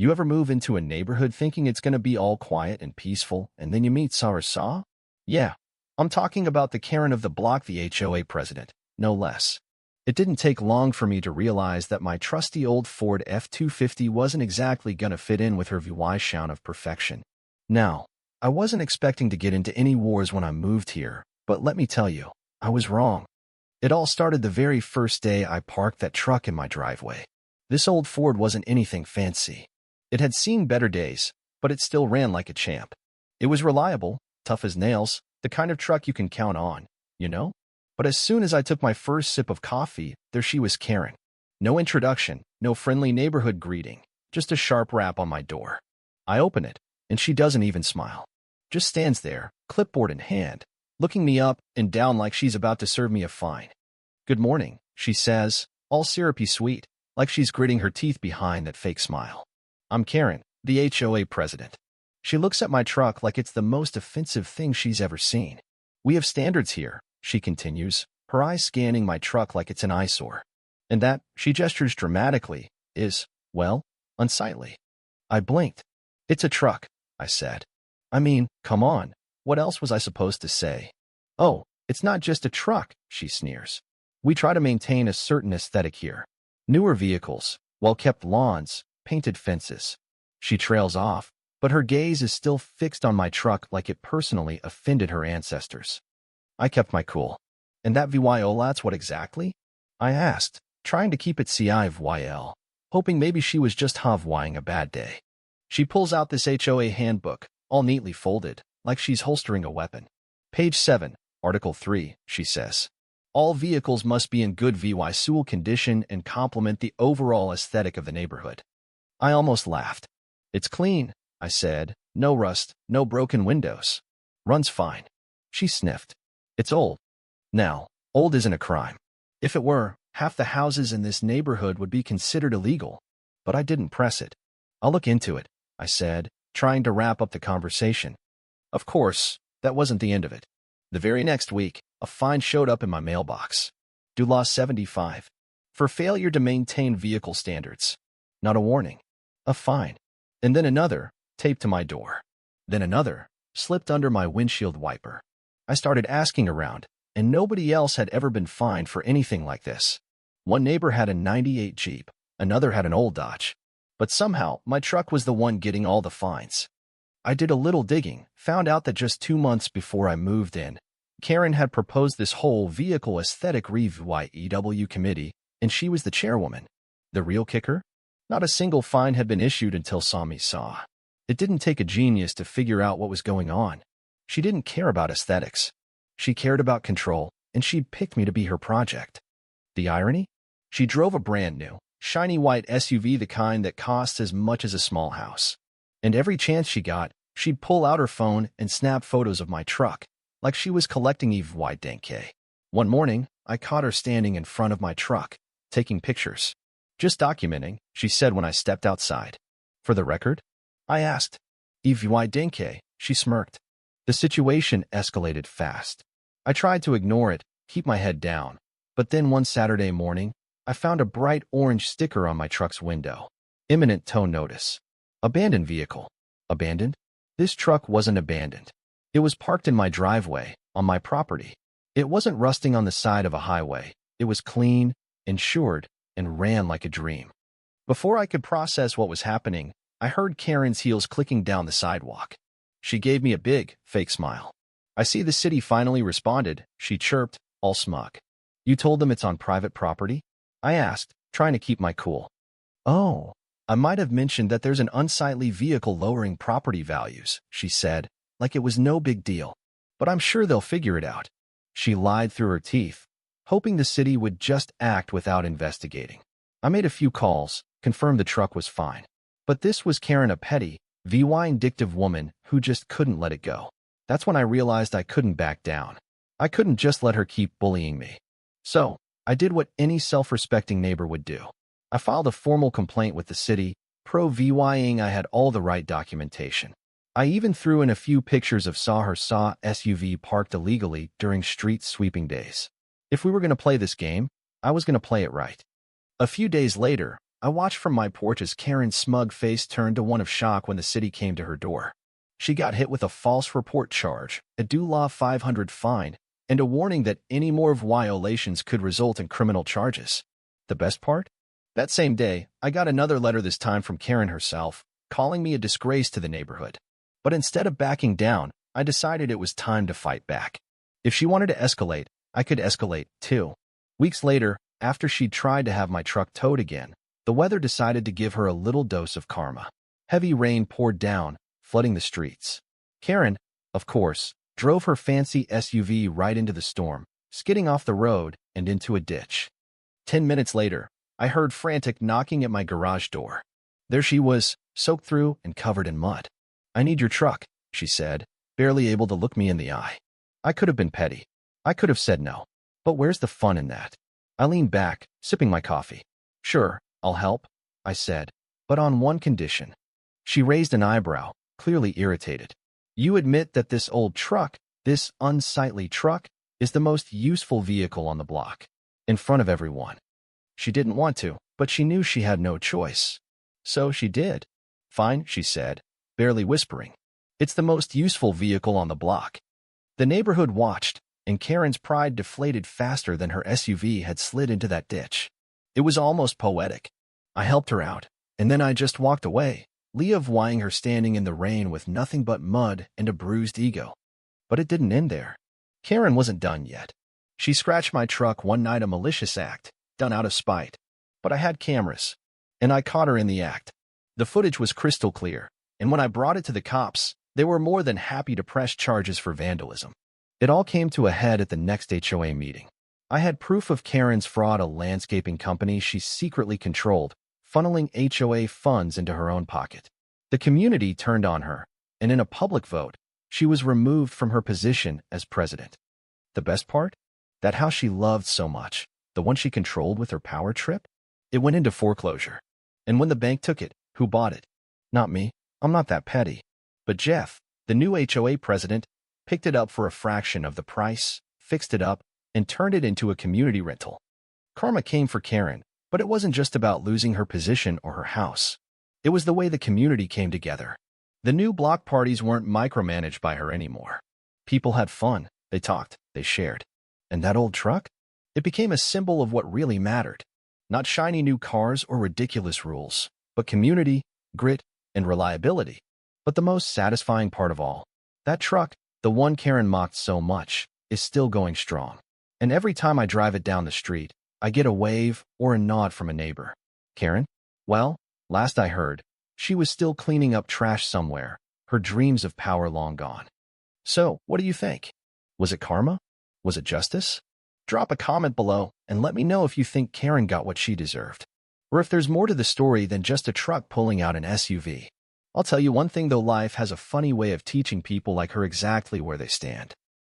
You ever move into a neighborhood thinking it's gonna be all quiet and peaceful, and then you meet Saw or Saw? Yeah, I'm talking about the Karen of the block, the HOA president, no less. It didn't take long for me to realize that my trusty old Ford F-250 wasn't exactly gonna fit in with her shine of perfection. Now, I wasn't expecting to get into any wars when I moved here, but let me tell you, I was wrong. It all started the very first day I parked that truck in my driveway. This old Ford wasn't anything fancy. It had seen better days, but it still ran like a champ. It was reliable, tough as nails, the kind of truck you can count on, you know? But as soon as I took my first sip of coffee, there she was, Karen. No introduction, no friendly neighborhood greeting, just a sharp rap on my door. I open it, and she doesn't even smile. Just stands there, clipboard in hand, looking me up and down like she's about to serve me a fine. "Good morning," she says, all syrupy sweet, like she's gritting her teeth behind that fake smile. "I'm Karen, the HOA president." She looks at my truck like it's the most offensive thing she's ever seen. "We have standards here," she continues, her eyes scanning my truck like it's an eyesore. And that, she gestures dramatically, is, well, unsightly. I blinked. "It's a truck," I said. "I mean, come on, what else was I supposed to say?" "Oh, it's not just a truck," she sneers. "We try to maintain a certain aesthetic here. Newer vehicles, well-kept lawns, painted fences." She trails off, but her gaze is still fixed on my truck like it personally offended her ancestors. I kept my cool. "And that VYOLAT's what exactly?" I asked, trying to keep it CIVYL, hoping maybe she was just having a bad day. She pulls out this HOA handbook, all neatly folded, like she's holstering a weapon. "Page 7, Article 3, she says. "All vehicles must be in good VYSUL condition and complement the overall aesthetic of the neighborhood." I almost laughed. "It's clean," I said. "No rust, no broken windows. Runs fine." She sniffed. "It's old." Now, old isn't a crime. If it were, half the houses in this neighborhood would be considered illegal. But I didn't press it. "I'll look into it," I said, trying to wrap up the conversation. Of course, that wasn't the end of it. The very next week, a fine showed up in my mailbox. "Do Law 75. For failure to maintain vehicle standards." Not a warning. A fine. And then another, taped to my door. Then another, slipped under my windshield wiper. I started asking around, and nobody else had ever been fined for anything like this. One neighbor had a '98 Jeep, another had an old Dodge. But somehow, my truck was the one getting all the fines. I did a little digging, found out that just 2 months before I moved in, Karen had proposed this whole vehicle aesthetic review committee, and she was the chairwoman. The real kicker? Not a single fine had been issued until Saw. It didn't take a genius to figure out what was going on. She didn't care about aesthetics. She cared about control, and she'd picked me to be her project. The irony? She drove a brand new, shiny white SUV, the kind that costs as much as a small house. And every chance she got, she'd pull out her phone and snap photos of my truck, like she was collecting Eve White Denke. One morning, I caught her standing in front of my truck, taking pictures. "Just documenting," she said when I stepped outside. "For the record?" I asked. "Eve White Denke," she smirked. The situation escalated fast. I tried to ignore it, keep my head down. But then one Saturday morning, I found a bright orange sticker on my truck's window. Imminent tow notice. Abandoned vehicle. Abandoned? This truck wasn't abandoned. It was parked in my driveway, on my property. It wasn't rusting on the side of a highway. It was clean, insured, and ran like a dream. Before I could process what was happening, I heard Karen's heels clicking down the sidewalk. She gave me a big, fake smile. "I see the city finally responded," she chirped, all smug. "You told them it's on private property?" I asked, trying to keep my cool. "Oh, I might have mentioned that there's an unsightly vehicle lowering property values," she said, like it was no big deal. "But I'm sure they'll figure it out." She lied through her teeth, hoping the city would just act without investigating. I made a few calls, confirmed the truck was fine. But this was Karen, a petty, vindictive woman who just couldn't let it go. That's when I realized I couldn't back down. I couldn't just let her keep bullying me. So, I did what any self-respecting neighbor would do. I filed a formal complaint with the city, proving I had all the right documentation. I even threw in a few pictures of Saw SUV parked illegally during street sweeping days. If we were going to play this game, I was going to play it right. A few days later, I watched from my porch as Karen's smug face turned to one of shock when the city came to her door. She got hit with a false report charge, a DULA 500 fine, and a warning that any more violations could result in criminal charges. The best part? That same day, I got another letter, this time from Karen herself, calling me a disgrace to the neighborhood. But instead of backing down, I decided it was time to fight back. If she wanted to escalate, I could escalate, too. Weeks later, after she'd tried to have my truck towed again, the weather decided to give her a little dose of karma. Heavy rain poured down, flooding the streets. Karen, of course, drove her fancy SUV right into the storm, skidding off the road and into a ditch. 10 minutes later, I heard frantic knocking at my garage door. There she was, soaked through and covered in mud. "I need your truck," she said, barely able to look me in the eye. I could have been petty. I could have said no. But where's the fun in that? I leaned back, sipping my coffee. "Sure, I'll help," I said, "but on one condition." She raised an eyebrow, clearly irritated. "You admit that this old truck, this unsightly truck, is the most useful vehicle on the block." In front of everyone. She didn't want to, but she knew she had no choice. So she did. "Fine," she said, barely whispering. "It's the most useful vehicle on the block." The neighborhood watched, and Karen's pride deflated faster than her SUV had slid into that ditch. It was almost poetic. I helped her out, and then I just walked away, leaving her standing in the rain with nothing but mud and a bruised ego. But it didn't end there. Karen wasn't done yet. She scratched my truck one night, a malicious act, done out of spite. But I had cameras, and I caught her in the act. The footage was crystal clear, and when I brought it to the cops, they were more than happy to press charges for vandalism. It all came to a head at the next HOA meeting. I had proof of Karen's fraud, a landscaping company she secretly controlled, funneling HOA funds into her own pocket. The community turned on her, and in a public vote, she was removed from her position as president. The best part? That house she loved so much, the one she controlled with her power trip, it went into foreclosure. And when the bank took it, who bought it? Not me. I'm not that petty. But Jeff, the new HOA president, picked it up for a fraction of the price, fixed it up, and turned it into a community rental. Karma came for Karen, but it wasn't just about losing her position or her house. It was the way the community came together. The new block parties weren't micromanaged by her anymore. People had fun, they talked, they shared. And that old truck? It became a symbol of what really mattered. Not shiny new cars or ridiculous rules, but community, grit, and reliability. But the most satisfying part of all, that truck, the one Karen mocked so much, is still going strong. And every time I drive it down the street, I get a wave or a nod from a neighbor. Karen? Well, last I heard, she was still cleaning up trash somewhere, her dreams of power long gone. So, what do you think? Was it karma? Was it justice? Drop a comment below and let me know if you think Karen got what she deserved. Or if there's more to the story than just a truck pulling out an SUV. I'll tell you one thing though, life has a funny way of teaching people like her exactly where they stand.